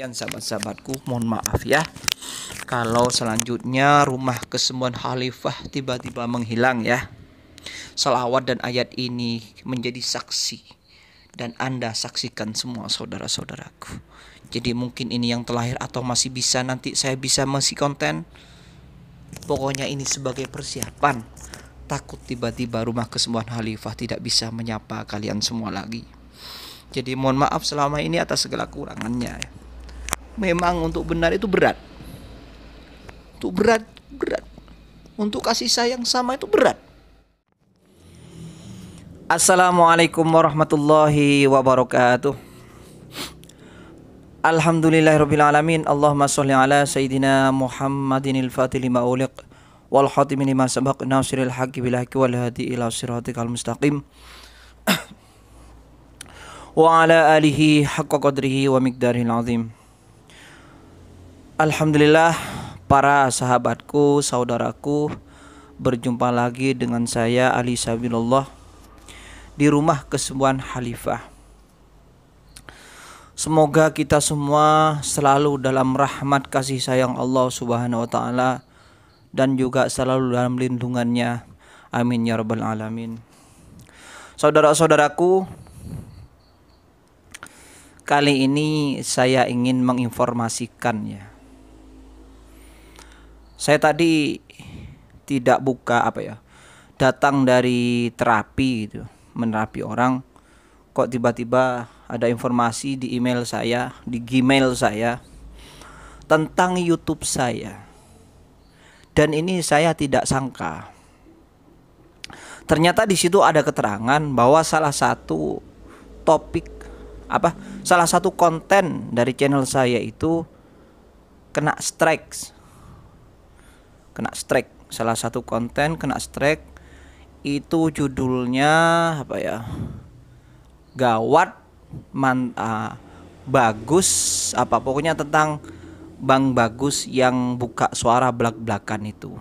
Sekian sahabat-sahabatku, mohon maaf ya kalau selanjutnya rumah kesembuhan khalifah tiba-tiba menghilang ya. Selawat dan ayat ini menjadi saksi, dan Anda saksikan semua saudara-saudaraku. Jadi mungkin ini yang terakhir atau masih bisa nanti saya bisa masih konten. Pokoknya ini sebagai persiapan. Takut tiba-tiba rumah kesembuhan khalifah tidak bisa menyapa kalian semua lagi. Jadi mohon maaf selama ini atas segala kurangannya ya. Memang untuk benar itu berat. Untuk berat. Untuk kasih sayang sama itu berat. Assalamualaikum warahmatullahi wabarakatuh. Alhamdulillahirabbil alamin. Allahumma shalli ala sayidina Muhammadinil fatih lima uliq wal khatimi lima sabaq nasiril haqqi bil haqqi wal hadi ila siratikal mustaqim. Wa ala alihi haqqa qadrihi wa miqdarihil azim. Alhamdulillah, para sahabatku, saudaraku, berjumpa lagi dengan saya Ali Sabilullah di rumah kesembuhan khalifah. Semoga kita semua selalu dalam rahmat kasih sayang Allah Subhanahu wa taala dan juga selalu dalam lindungannya. Amin ya rabbal alamin. Saudara-saudaraku, kali ini saya ingin menginformasikan ya. Saya tadi tidak buka datang dari terapi gitu, menerapi orang, kok tiba-tiba ada informasi di email saya, di Gmail saya tentang YouTube saya. Dan ini saya tidak sangka. Ternyata di situ ada keterangan bahwa salah satu konten dari channel saya itu kena strike. Salah satu konten kena strike. Itu judulnya gawat, bagus, pokoknya tentang Bang Bagus yang buka suara belak-belakan itu.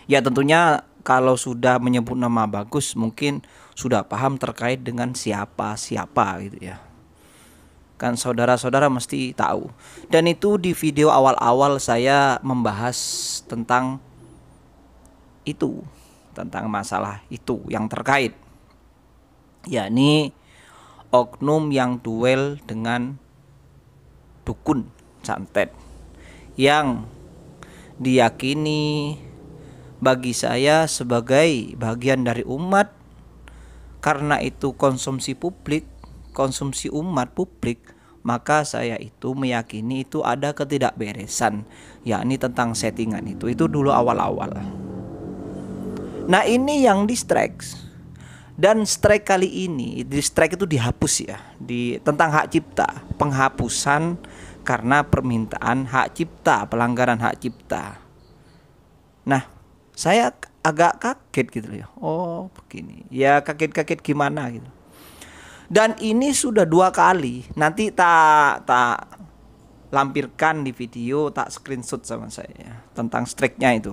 Ya tentunya kalau sudah menyebut nama Bagus mungkin sudah paham terkait dengan siapa gitu ya. Kan saudara-saudara mesti tahu. Dan itu di video awal-awal saya membahas tentang itu, tentang masalah itu yang terkait, yakni oknum yang duel dengan dukun santet yang diyakini bagi saya sebagai bagian dari umat. Karena itu konsumsi umat publik, maka saya itu meyakini itu ada ketidakberesan, yakni tentang settingan itu dulu awal-awal. Nah ini yang di strike. Dan strike kali ini, di strike itu dihapus ya, tentang hak cipta, penghapusan karena permintaan hak cipta, pelanggaran hak cipta. Nah, saya agak kaget gitu ya. Oh, begini. Ya kaget-kaget gimana gitu. Dan ini sudah 2 kali. Nanti tak lampirkan di video, tak screenshot sama saya tentang strike-nya itu.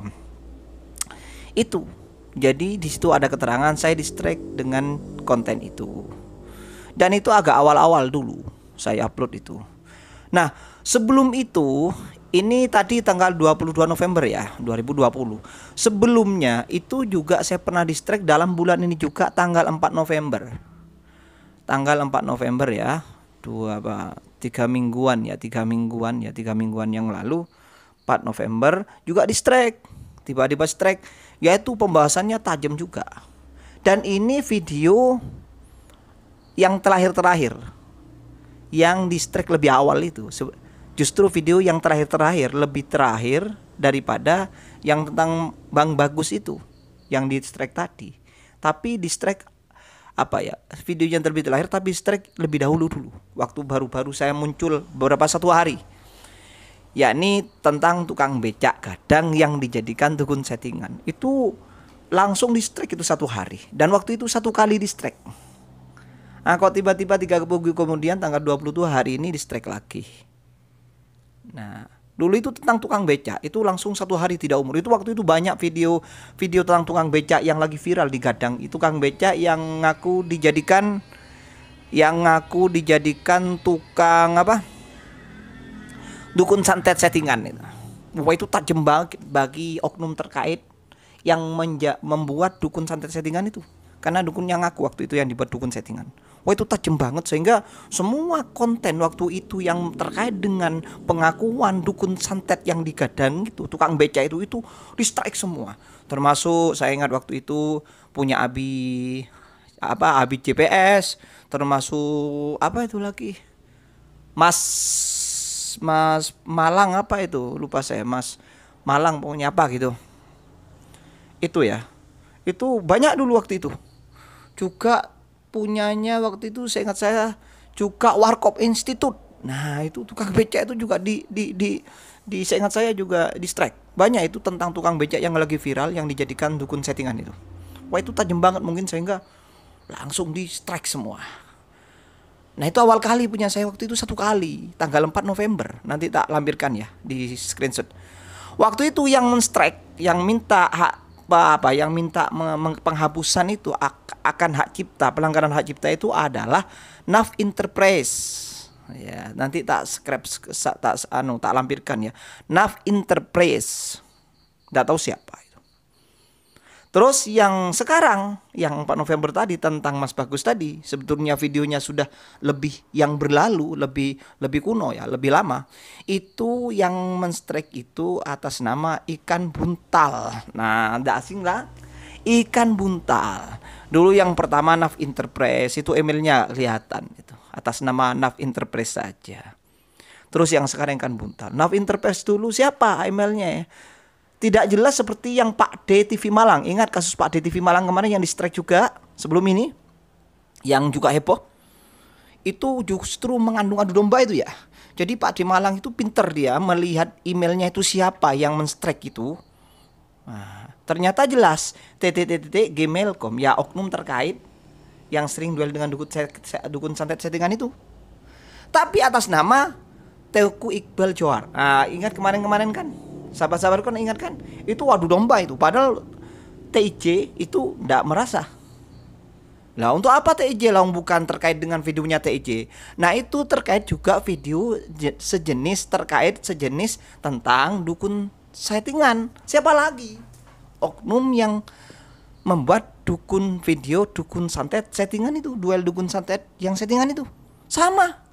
Jadi di situ ada keterangan saya di strike dengan konten itu. Dan itu agak awal-awal dulu saya upload itu. Nah, sebelum itu, ini tadi tanggal 22 November ya, 2020. Sebelumnya itu juga saya pernah di strike dalam bulan ini juga tanggal 4 November. Tanggal 4 November ya. 3 mingguan yang lalu, 4 November juga di strike. Tiba-tiba strike, yaitu pembahasannya tajam juga. Dan ini video yang terakhir yang di strike lebih awal itu. Justru video yang terakhir lebih terakhir daripada yang tentang Bang Bagus itu yang di strike tadi. Tapi di strike video yang terlebih terakhir, tapi strike lebih dahulu waktu baru-baru saya muncul beberapa 1 hari, yakni tentang tukang becak gadang yang dijadikan dukun settingan. Itu langsung di strike itu 1 hari, dan waktu itu 1 kali di strike. Nah kok tiba-tiba 3 minggu kemudian tanggal 22 hari ini di strike lagi. Nah dulu itu tentang tukang becak itu langsung 1 hari tidak umur. Itu waktu itu banyak video tentang tukang becak yang lagi viral di Gadang. Itu tukang becak yang ngaku dijadikan tukang dukun santet settingan itu. Wah, itu tajam banget bagi oknum terkait yang membuat dukun santet settingan itu. Karena dukun yang ngaku waktu itu yang dibuat dukun settingan. Wah, itu tajam banget sehingga semua konten waktu itu yang terkait dengan pengakuan dukun santet yang digadang itu, tukang beca itu di strike semua. Termasuk saya ingat waktu itu punya Abi GPS, termasuk apa itu lagi? Mas Malang apa itu? Lupa saya, Mas Malang pokoknya apa gitu. Itu ya. Itu banyak dulu waktu itu. Juga punyanya waktu itu saya ingat saya juga Warkop Institute. Nah, itu tukang becak itu juga di saya ingat saya juga di strike. Banyak itu tentang tukang becak yang lagi viral yang dijadikan dukun settingan itu. Wah, itu tajam banget mungkin sehingga langsung di strike semua. Nah, itu awal kali punya saya waktu itu, satu kali tanggal 4 November. Nanti tak lampirkan ya di screenshot. Waktu itu yang men-strike, yang minta hak yang minta penghapusan itu akan hak cipta, pelanggaran hak cipta itu adalah NAF Enterprise. Ya, nanti tak lampirkan ya. NAF Enterprise. Enggak tahu siapa itu. Terus yang sekarang yang 4 November tadi tentang Mas Bagus tadi, sebetulnya videonya sudah lebih yang berlalu, lebih kuno ya, lebih lama. Itu yang men-strike itu atas nama ikan buntal. Nah, enggak asing lah. Ikan buntal. Dulu yang pertama NAF Enterprise itu emailnya kelihatan itu. Atas nama NAF Enterprise saja. Terus yang sekarang ikan buntal. NAF Enterprise dulu siapa emailnya ya? Tidak jelas seperti yang Pak D TV Malang. Ingat kasus Pak D TV Malang kemarin yang di strike juga sebelum ini, yang juga heboh. Itu justru mengandung adu domba itu ya. Jadi Pak D Malang itu pinter, dia melihat emailnya itu siapa yang men-strike itu. Nah, ternyata jelas gmail.com ya, oknum terkait yang sering duel dengan dukun santet settingan itu. Tapi atas nama Teuku Iqbal Johar. Nah, ingat kemarin-kemarin kan? Sahabat-sahabat kan ingat kan? Itu adu domba itu. Padahal TIJ itu tidak merasa. Lah untuk apa TIJ lah, bukan terkait dengan videonya TIJ. Nah, itu terkait juga video sejenis tentang dukun settingan. Siapa lagi? Oknum yang membuat dukun santet settingan itu, duel dukun santet yang settingan itu. Sama.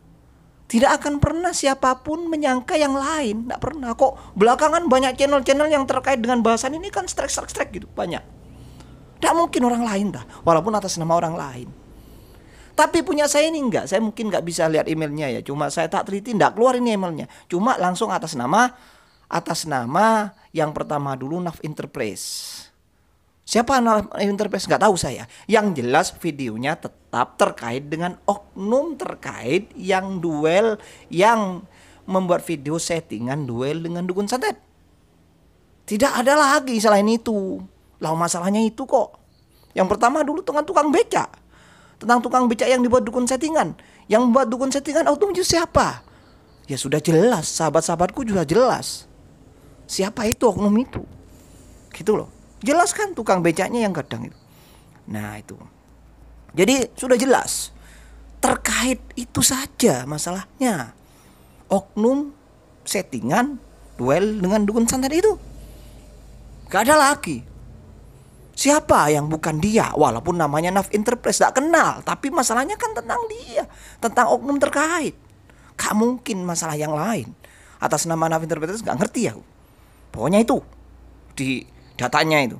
Tidak akan pernah siapapun menyangka yang lain. Tidak pernah. Kok belakangan banyak channel-channel yang terkait dengan bahasan ini kan strike gitu. Banyak. Tidak mungkin orang lain dah. Walaupun atas nama orang lain. Tapi punya saya ini enggak. Saya mungkin enggak bisa lihat emailnya ya. Cuma saya tak teliti, enggak keluar ini emailnya. Cuma langsung atas nama yang pertama dulu NAF Enterprise. Siapa NAF Enterprise nggak tahu saya. Yang jelas videonya tetap terkait dengan oknum terkait yang duel, yang membuat video settingan duel dengan dukun santet. Tidak ada lagi selain itu. Lah, masalahnya itu kok. Yang pertama dulu tentang tukang beca. Tentang tukang beca yang dibuat dukun settingan. Yang membuat dukun settingan oknum itu siapa? Ya sudah jelas, sahabat-sahabatku juga jelas. Siapa itu oknum itu? Gitu loh. Jelas kan tukang becaknya yang kadang itu. Nah, itu. Jadi sudah jelas. Terkait itu saja masalahnya. Oknum settingan duel dengan dukun santet itu. Gak ada lagi. Siapa yang bukan dia? Walaupun namanya NAF Enterprise, gak kenal. Tapi masalahnya kan tentang dia. Tentang oknum terkait. Gak mungkin masalah yang lain. Atas nama NAF Enterprise gak ngerti aku. Pokoknya itu. Di datanya itu.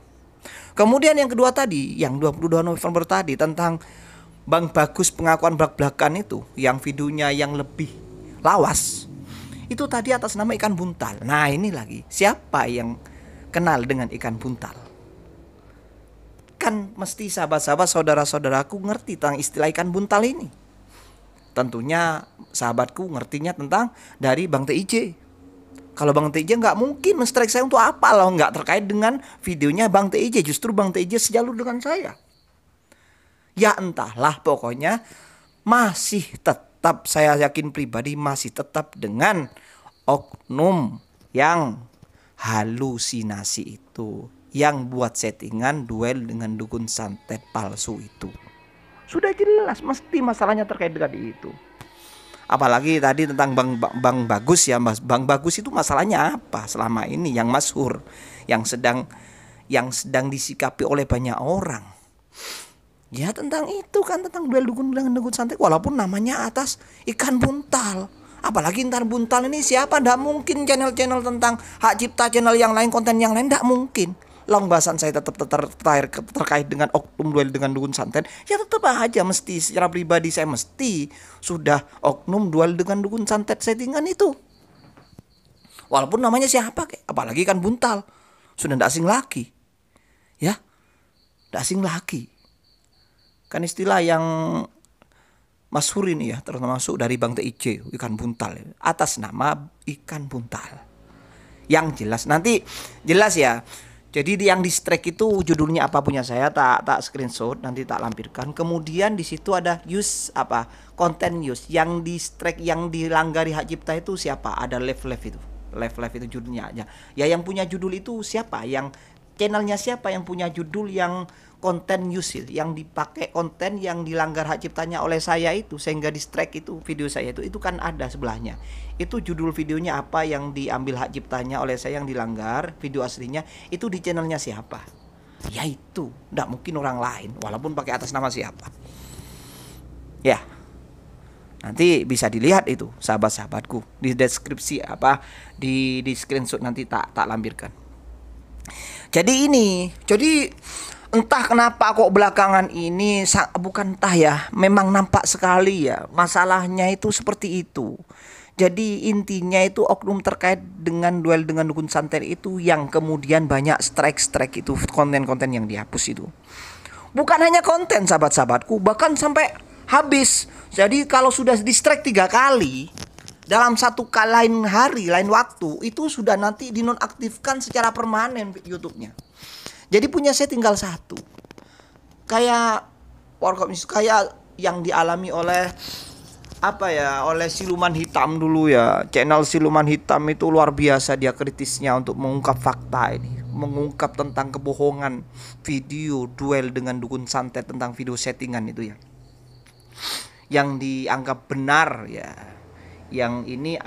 Kemudian yang kedua tadi, yang 22 November tadi tentang Bang Bagus pengakuan belak-belakan itu, yang videonya yang lebih lawas. Itu tadi atas nama ikan buntal. Nah, ini lagi, siapa yang kenal dengan ikan buntal? Kan mesti sahabat-sahabat, saudara-saudaraku ngerti tentang istilah ikan buntal ini. Tentunya sahabatku ngertinya tentang dari Bang TIJ. Kalau Bang TIJ nggak mungkin men-strike saya untuk apa loh, nggak terkait dengan videonya Bang TIJ. Justru Bang TIJ sejalur dengan saya. Ya entahlah, pokoknya masih tetap, saya yakin pribadi masih tetap dengan oknum yang halusinasi itu, yang buat settingan duel dengan dukun santet palsu itu. Sudah jelas mesti masalahnya terkait dengan itu. Apalagi tadi tentang Bang Bagus ya, Mas. Bang Bagus itu masalahnya apa selama ini yang masyhur, yang sedang disikapi oleh banyak orang. Ya tentang itu kan, tentang duel dukun dengan dukun santet, walaupun namanya atas ikan buntal. Apalagi ikan buntal ini siapa? Nggak mungkin channel-channel tentang hak cipta, channel yang lain, konten yang lain, nggak mungkin. Long bahasan saya tetap terkait dengan oknum duel dengan dukun santet, ya tetap aja mesti secara pribadi saya mesti sudah oknum duel dengan dukun santet settingan itu. Walaupun namanya siapa kek, apalagi kan buntal, sudah ndak asing lagi. Ya, ndak asing lagi. Kan istilah yang masyhur ini ya, termasuk dari Bang TIJ, ikan buntal atas nama ikan buntal. Yang jelas nanti jelas ya. Jadi yang di strike itu judulnya apa punya saya, tak screenshot nanti tak lampirkan. Kemudian di situ ada use apa? Konten use yang di strike, yang dilanggari hak cipta itu siapa? Ada live itu. Live itu judulnya aja. Ya yang punya judul itu siapa? Yang channelnya siapa yang punya judul yang konten use, yang dipakai konten yang dilanggar hak ciptanya oleh saya itu sehingga di strike itu video saya itu kan ada sebelahnya. Itu judul videonya apa yang diambil hak ciptanya oleh saya yang dilanggar, video aslinya itu di channelnya siapa? Ya itu, nggak mungkin orang lain walaupun pakai atas nama siapa. Ya. Nanti bisa dilihat itu sahabat-sahabatku di deskripsi apa di screenshot nanti tak lampirkan. Jadi entah kenapa kok belakangan ini bukan entah ya, memang nampak sekali ya masalahnya itu seperti itu. Jadi intinya itu oknum terkait dengan duel dengan dukun santet itu yang kemudian banyak strike itu, konten-konten yang dihapus itu. Bukan hanya konten sahabat-sahabatku, bahkan sampai habis. Jadi kalau sudah di strike 3 kali dalam satu lain hari, lain waktu, itu sudah nanti dinonaktifkan secara permanen YouTube-nya. Jadi punya saya tinggal satu. Kayak yang dialami oleh oleh Siluman Hitam dulu ya. Channel Siluman Hitam itu luar biasa dia kritisnya untuk mengungkap fakta ini, mengungkap tentang kebohongan video duel dengan dukun santet, tentang video settingan itu ya. Yang dianggap benar ya. Yang ini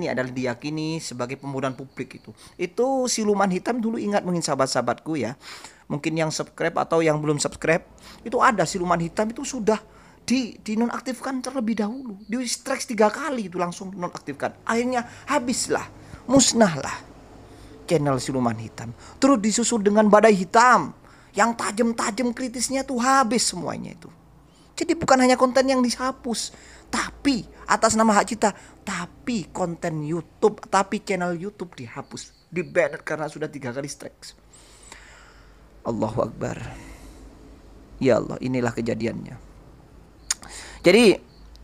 adalah diyakini sebagai pembodohan publik itu. Itu Siluman Hitam dulu, ingat mungkin sahabat-sahabatku ya. Mungkin yang subscribe atau yang belum subscribe, itu ada Siluman Hitam itu sudah dinonaktifkan terlebih dahulu. Di strike 3 kali itu langsung dinonaktifkan. Akhirnya habislah, musnahlah channel Siluman Hitam. Terus disusul dengan Badai Hitam yang tajam-tajam kritisnya tuh habis semuanya itu. Jadi bukan hanya konten yang dihapus, tapi atas nama hak cipta, tapi konten YouTube, tapi channel YouTube dihapus, di-ban karena sudah 3 kali strike. Allahu Akbar. Ya Allah, inilah kejadiannya. Jadi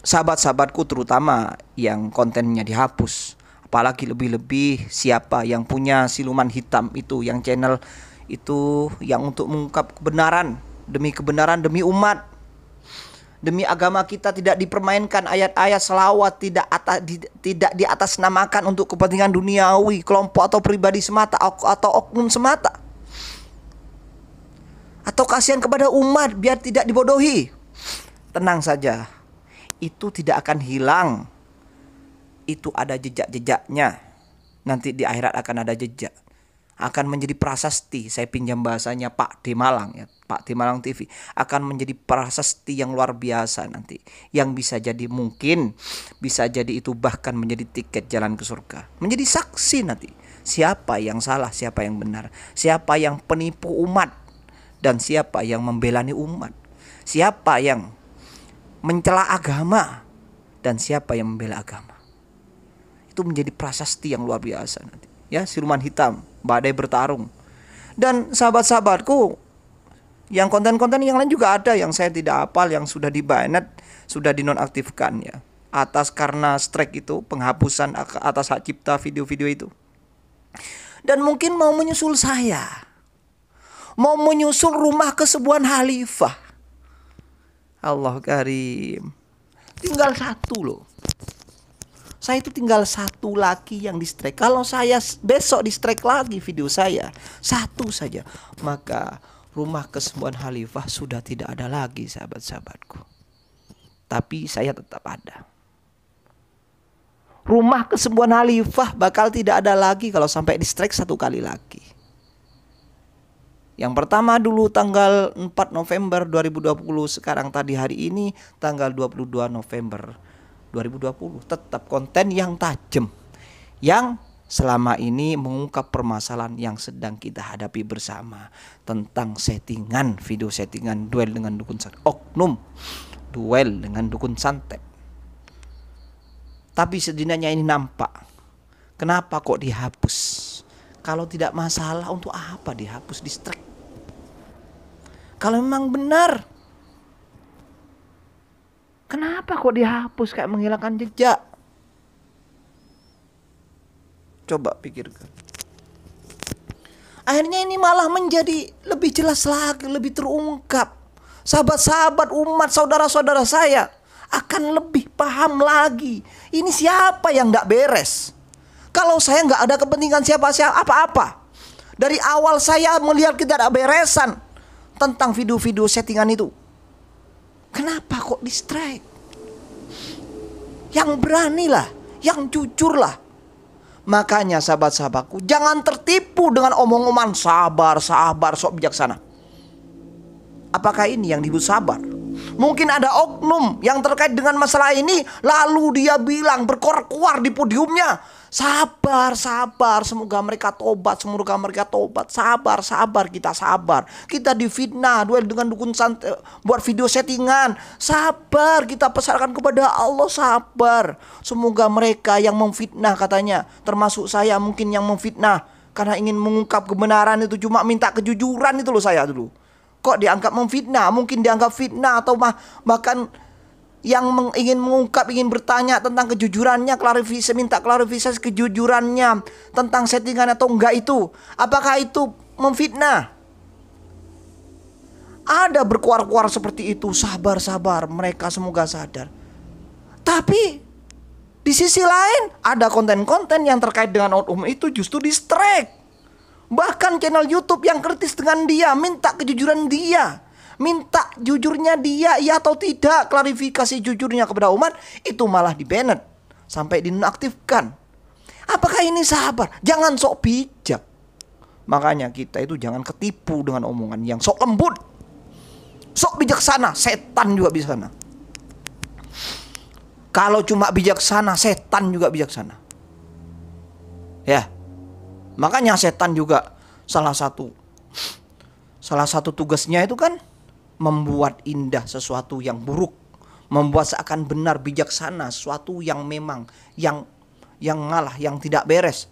sahabat-sahabatku terutama yang kontennya dihapus, apalagi lebih-lebih siapa yang punya Siluman Hitam itu, yang channel itu yang untuk mengungkap kebenaran, demi umat, demi agama kita tidak dipermainkan, ayat-ayat selawat tidak diatasnamakan untuk kepentingan duniawi, kelompok atau pribadi semata atau oknum semata, atau kasihan kepada umat biar tidak dibodohi. Tenang saja, itu tidak akan hilang. Itu ada jejak-jejaknya. Nanti di akhirat akan ada jejak. Akan menjadi prasasti, saya pinjam bahasanya Pak D Malang ya, Pak D Malang TV, akan menjadi prasasti yang luar biasa nanti, yang bisa jadi itu bahkan menjadi tiket jalan ke surga, menjadi saksi nanti siapa yang salah, siapa yang benar, siapa yang penipu umat dan siapa yang membelani umat, siapa yang mencela agama dan siapa yang membela agama. Itu menjadi prasasti yang luar biasa nanti ya. Siluman Hitam, badai bertarung. Dan sahabat-sahabatku, yang konten-konten yang lain juga ada yang saya tidak hafal, yang sudah di-banned, sudah dinonaktifkan ya, atas karena strike itu, penghapusan atas hak cipta video-video itu. Dan mungkin mau menyusul saya, mau menyusul Rumah Kesembuhan Khalifah. Allah Karim. Tinggal satu loh. Saya itu tinggal satu lagi yang di strike. Kalau saya besok di strike lagi video saya satu saja, maka Rumah Kesembuhan Khalifah sudah tidak ada lagi sahabat-sahabatku. tapi saya tetap ada. Rumah kesembuhan Khalifah bakal tidak ada lagi kalau sampai di strike satu kali lagi. Yang pertama dulu tanggal 4 November 2020, sekarang tadi hari ini tanggal 22 November 2020. Tetap konten yang tajam, yang selama ini mengungkap permasalahan yang sedang kita hadapi bersama. Tentang settingan, video settingan duel dengan dukun santet, oknum duel dengan dukun santet. Tapi setidaknya ini nampak. Kenapa kok dihapus? Kalau tidak masalah, untuk apa dihapus di strike? Kalau memang benar, kenapa kok dihapus kayak menghilangkan jejak? Coba pikirkan. Akhirnya ini malah menjadi lebih jelas lagi, lebih terungkap. Sahabat-sahabat umat, saudara-saudara saya akan lebih paham lagi. Ini siapa yang gak beres? Kalau saya gak ada kepentingan siapa-siapa apa-apa. Dari awal saya melihat ketidakberesan tentang video-video settingan itu. Kenapa kok di strike? Yang beranilah, yang jujurlah. Makanya sahabat-sahabatku, jangan tertipu dengan omong-omongan sabar, sok bijaksana. Apakah ini yang disebut sabar? Mungkin ada oknum yang terkait dengan masalah ini, lalu dia bilang berkoar-koar di podiumnya, sabar, semoga mereka tobat, sabar, kita sabar. Kita difitnah, duel dengan dukun santet, buat video settingan, sabar, kita pesarkan kepada Allah, sabar. Semoga mereka yang memfitnah, katanya, termasuk saya mungkin yang memfitnah, karena ingin mengungkap kebenaran itu, cuma minta kejujuran itu loh saya dulu. Kok dianggap memfitnah? Mungkin dianggap fitnah atau bahkan yang ingin mengungkap, ingin bertanya tentang kejujurannya, minta klarifikasi kejujurannya tentang settingan atau enggak itu. Apakah itu memfitnah? Ada berkuar-kuar seperti itu, sabar, mereka semoga sadar. Tapi di sisi lain ada konten-konten yang terkait dengan oknum itu justru di strike. Bahkan channel YouTube yang kritis dengan dia, minta kejujuran dia, minta jujurnya dia, iya atau tidak, klarifikasi jujurnya kepada umat, itu malah di-banned sampai dinonaktifkan. Apakah ini sabar? Jangan sok bijak. Makanya kita itu jangan ketipu dengan omongan yang sok lembut, sok bijaksana. Setan juga bijaksana. Kalau cuma bijaksana, setan juga bijaksana. Ya. Makanya setan juga salah satu tugasnya itu kan membuat indah sesuatu yang buruk, membuat seakan benar bijaksana sesuatu yang memang yang ngalah, yang tidak beres.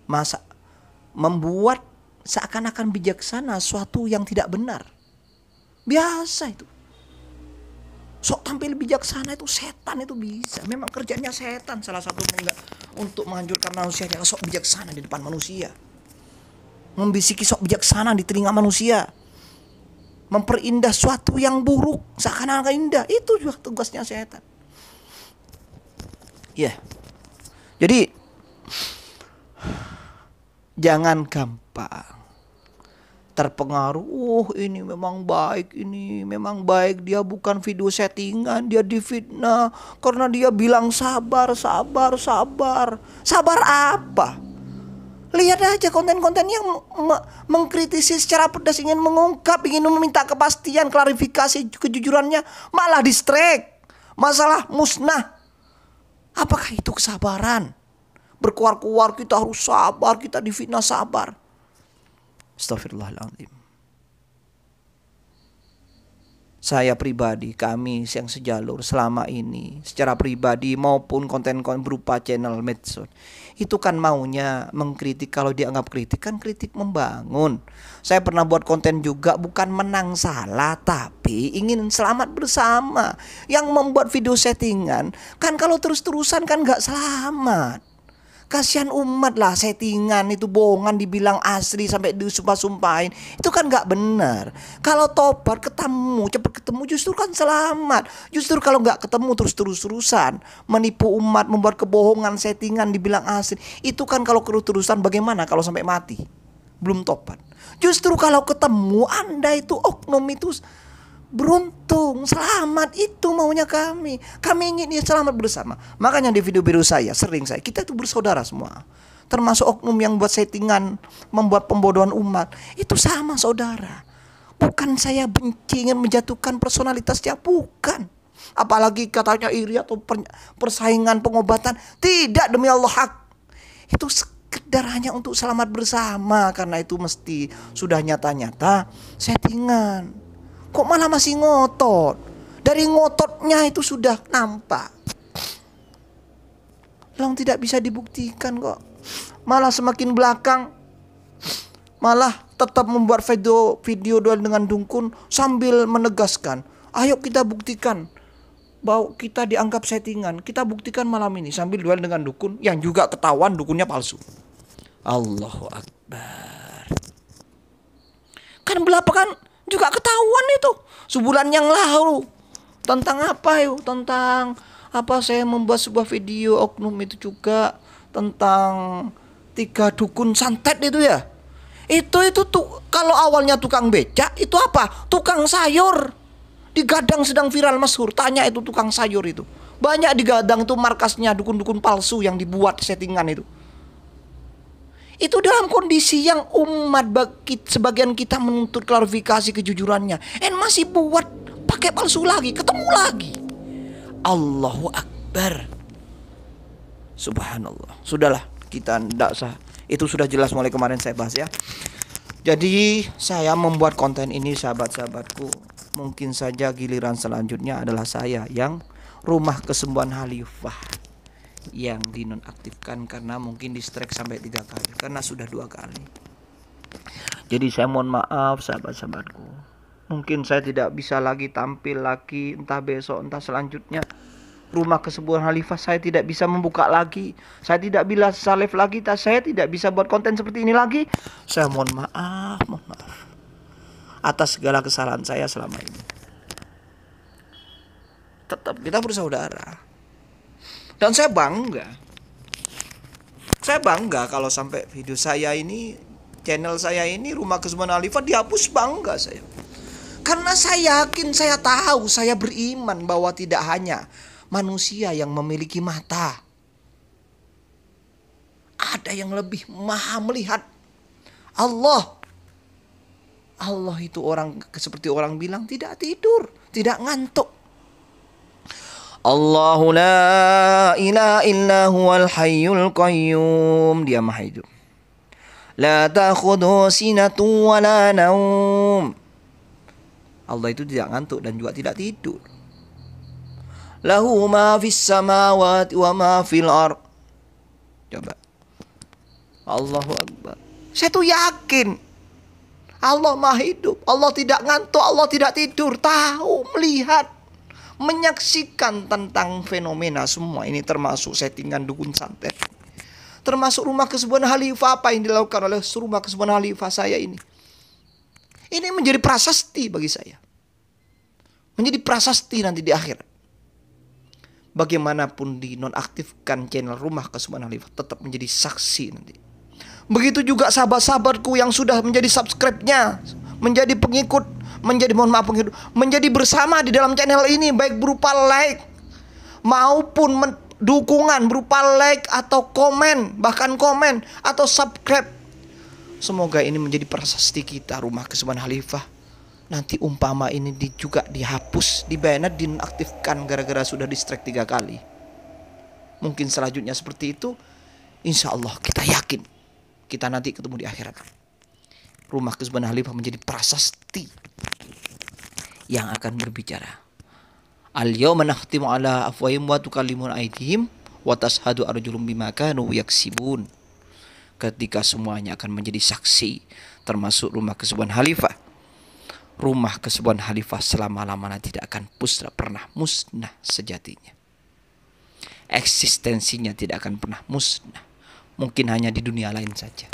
Masa membuat seakan-akan bijaksana sesuatu yang tidak benar. Biasa itu. Sok tampil bijaksana itu setan itu bisa. Memang kerjanya setan salah satu untuk menghancurkan manusia, yang sok bijaksana di depan manusia. Membisiki sok bijaksana di telinga manusia. Memperindah suatu yang buruk seakan-akan indah. Itu juga tugasnya setan. Ya. Jadi jangan gampang terpengaruh, ini memang baik, dia bukan video settingan, dia difitnah karena dia bilang sabar. Sabar apa? Lihat aja konten-konten yang mengkritisi secara pedas, ingin mengungkap, ingin meminta kepastian, klarifikasi kejujurannya, malah di strike, masalah musnah. Apakah itu kesabaran? Berkuar-kuar kita harus sabar, kita difitnah sabar. Astagfirullahaladzim. Saya pribadi, kami yang sejalur selama ini, secara pribadi maupun konten-konten berupa channel medsos, itu kan maunya mengkritik. Kalau dianggap kritik kan kritik membangun. Saya pernah buat konten juga, bukan menang salah, tapi ingin selamat bersama. Yang membuat video settingan kan kalau terus-terusan kan gak selamat. Kasihan umat lah, settingan itu bohongan dibilang asli sampai disumpah-sumpahin. Itu kan gak benar. Kalau tobat ketemu, cepat ketemu justru kan selamat. Justru kalau gak ketemu terus-terusan menipu umat, membuat kebohongan, settingan dibilang asli, itu kan kalau terus-terusan bagaimana kalau sampai mati belum tobat. Justru kalau ketemu Anda itu oknum itu beruntung, selamat, itu maunya kami. Kami ingin dia selamat bersama. Makanya di video-video saya sering kita itu bersaudara semua. Termasuk oknum yang buat settingan, membuat pembodohan umat, itu sama saudara. Bukan saya benci ingin menjatuhkan personalitasnya, bukan. Apalagi katanya iri atau persaingan pengobatan. Tidak, demi Allah hak. Itu sekedar hanya untuk selamat bersama. Karena itu mesti sudah nyata-nyata settingan. Kok malah masih ngotot? Dari ngototnya itu sudah nampak. Yang tidak bisa dibuktikan kok. Malah semakin belakang, malah tetap membuat video duel dengan dukun sambil menegaskan, ayo kita buktikan bahwa kita dianggap settingan. Kita buktikan malam ini sambil duel dengan dukun yang juga ketahuan dukunnya palsu. Allahu Akbar. Kan belakangan juga ketahuan itu sebulan yang lalu. Tentang apa yuk? Tentang apa, saya membuat sebuah video oknum itu juga tentang 3 dukun santet itu ya. Itu tuh kalau awalnya tukang becak, itu apa? Tukang sayur. Di Gadang sedang viral masyhur. Tanya itu tukang sayur itu. Banyak di Gadang itu markasnya dukun-dukun palsu yang dibuat settingan itu. Itu dalam kondisi yang umat sebagian kita menuntut klarifikasi kejujurannya. Masih buat pakai palsu lagi, ketemu lagi. Allahu Akbar. Subhanallah. Sudahlah, kita tidak sah. Itu sudah jelas mulai kemarin saya bahas ya. Jadi saya membuat konten ini sahabat-sahabatku. Mungkin saja giliran selanjutnya adalah saya yang rumah kesembuhan Khalifah yang dinonaktifkan karena mungkin di strike sampai 3 kali. Karena sudah 2 kali. Jadi saya mohon maaf sahabat-sahabatku. Mungkin saya tidak bisa lagi tampil lagi, entah besok entah selanjutnya. Rumah kesembuhan Khalifah saya tidak bisa membuka lagi. Saya tidak bisa live lagi. Saya tidak bisa buat konten seperti ini lagi. Saya mohon maaf atas segala kesalahan saya selama ini. Tetap kita bersaudara. Dan saya bangga. Saya bangga kalau sampai video saya ini, channel saya ini, Rumah Kesembuhan Khalifah dihapus, bangga saya. Karena saya yakin, saya tahu, saya beriman bahwa tidak hanya manusia yang memiliki mata. Ada yang lebih maha melihat. Allah itu seperti orang bilang tidak tidur, tidak ngantuk. Allahu la ilaha illa huwal hayyul qayyum. Dia maha hidup. La ta'khudhu sinatun wa la naum. Allah itu tidak ngantuk dan juga tidak tidur. Lahu ma fis samawati wa ma fil ard. Coba. Allahu Akbar. Saya tuh yakin Allah maha hidup. Allah tidak ngantuk, Allah tidak tidur. Tahu, melihat, menyaksikan tentang fenomena semua ini, termasuk settingan dukun santet. Termasuk Rumah Kesembuhan Khalifah, apa yang dilakukan oleh Rumah Kesembuhan Khalifah saya ini. Ini menjadi prasasti bagi saya. Menjadi prasasti nanti di akhirat. Bagaimanapun dinonaktifkan channel Rumah Kesembuhan Khalifah, tetap menjadi saksi nanti. Begitu juga sahabat-sahabatku yang sudah menjadi subscribe-nya, menjadi pengikut, menjadi bersama di dalam channel ini, baik berupa like maupun dukungan berupa like atau komen, bahkan komen atau subscribe. Semoga ini menjadi prasasti kita, Rumah Kesembuhan Khalifah. Nanti umpama ini juga dihapus, dibanet, dinonaktifkan gara-gara sudah di strike 3 kali. Mungkin selanjutnya seperti itu. Insya Allah kita yakin kita nanti ketemu di akhirat. Rumah Kesembuhan Khalifah menjadi prasasti yang akan berbicara. Al-yawma nakhtimu ala afwahihim wa tukallimuna aydihim wa tashhadu arjuluhum bima kanu yaksibun. Ketika semuanya akan menjadi saksi, termasuk Rumah Kesembuhan Khalifah. Rumah Kesembuhan Khalifah selama-lamanya tidak akan pernah musnah sejatinya. Eksistensinya tidak akan pernah musnah. Mungkin hanya di dunia lain saja.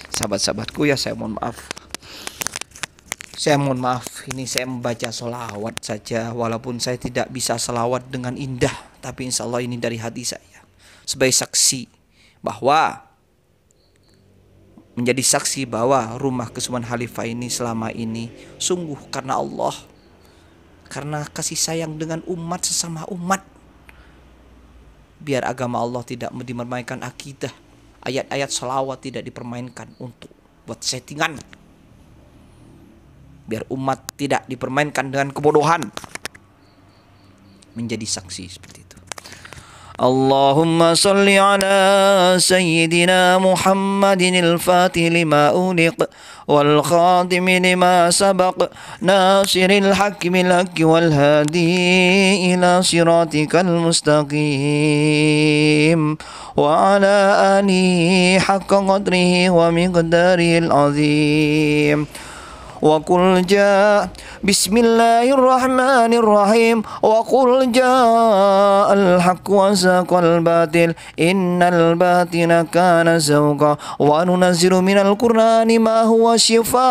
Sahabat-sahabatku ya, saya mohon maaf. Ini saya membaca sholawat saja. Walaupun saya tidak bisa sholawat dengan indah, tapi insya Allah ini dari hati saya. Sebagai saksi bahwa menjadi saksi bahwa Rumah Kesembuhan Khalifah ini selama ini sungguh karena Allah karena kasih sayang dengan umat sesama umat. Biar agama Allah tidak dipermainkan akidah. Ayat-ayat selawat tidak dipermainkan untuk buat settingan. Biar umat tidak dipermainkan dengan kebodohan. Menjadi saksi seperti itu. Allahumma salli ala sayyidina Muhammadin al-fatih lima uliq wal khatimi lima sabaq nasiril haqqi bil haqqi wal hadi ila siratikal mustaqim wa ala alihi haqqa qadrihi wa miqdaril azim. وقل جاء بسم الله الرحمن الرحيم وقل جاء الحق وزهق الباطل إن الباطل كان زهوقا وننزل من القرآن ما هو شفاء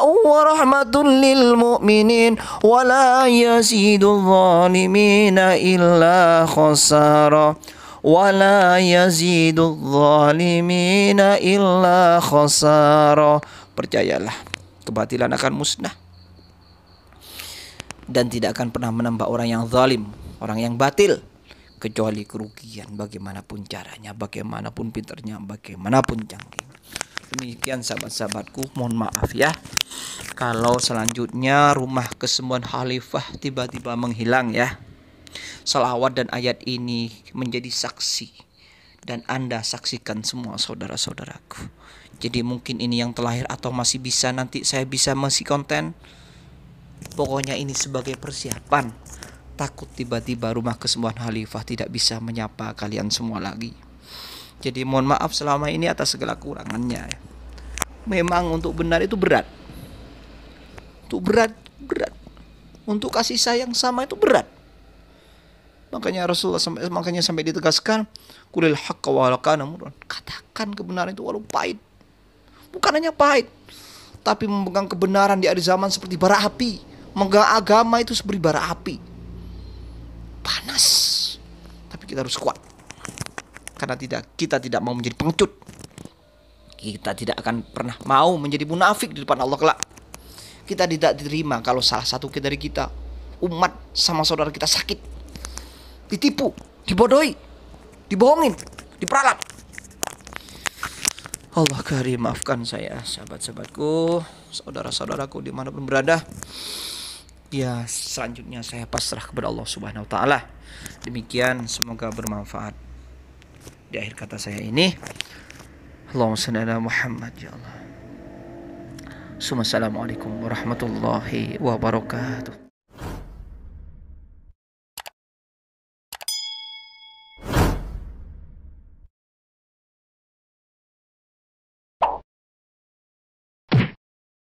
ورحمة للمؤمنين ولا يزيد الظالمين إلا خسارا ولا يزيد الظالمين إلا خسارا. Percayalah, kebatilan akan musnah dan tidak akan pernah menambah orang yang zalim, orang yang batil, kecuali kerugian bagaimanapun caranya, bagaimanapun pintarnya, bagaimanapun canggih. Demikian sahabat-sahabatku, mohon maaf ya kalau selanjutnya rumah kesembuhan khalifah tiba-tiba menghilang ya. Selawat dan ayat ini menjadi saksi dan Anda saksikan semua saudara-saudaraku. Jadi mungkin ini yang terakhir atau masih bisa nanti saya bisa masih konten. Pokoknya ini sebagai persiapan. Takut tiba-tiba rumah kesembuhan khalifah tidak bisa menyapa kalian semua lagi. Jadi mohon maaf selama ini atas segala kurangannya. Memang untuk benar itu berat. Untuk berat. Untuk kasih sayang sama itu berat. Makanya Rasulullah sampai ditegaskan, kulil haqqa walau kana murran. Katakan kebenaran itu walau pahit. Bukan hanya pahit, tapi memegang kebenaran di akhir zaman seperti bara api. Memegang agama itu seperti bara api. Panas. Tapi kita harus kuat. Karena kita tidak mau menjadi pengecut. Kita tidak akan pernah mau menjadi munafik di depan Allah kelak. Kita tidak diterima kalau salah satu dari kita, umat sama saudara kita sakit, ditipu, dibodohi, dibohongin, diperalat. Allah karim, maafkan saya sahabat-sahabatku, saudara-saudaraku dimanapun berada. Ya, selanjutnya saya pasrah kepada Allah Subhanahu Wa Taala. Demikian, semoga bermanfaat. Di akhir kata saya ini, Allahumma shalli ala Muhammad ya Allah. Assalamualaikum warahmatullahi wabarakatuh.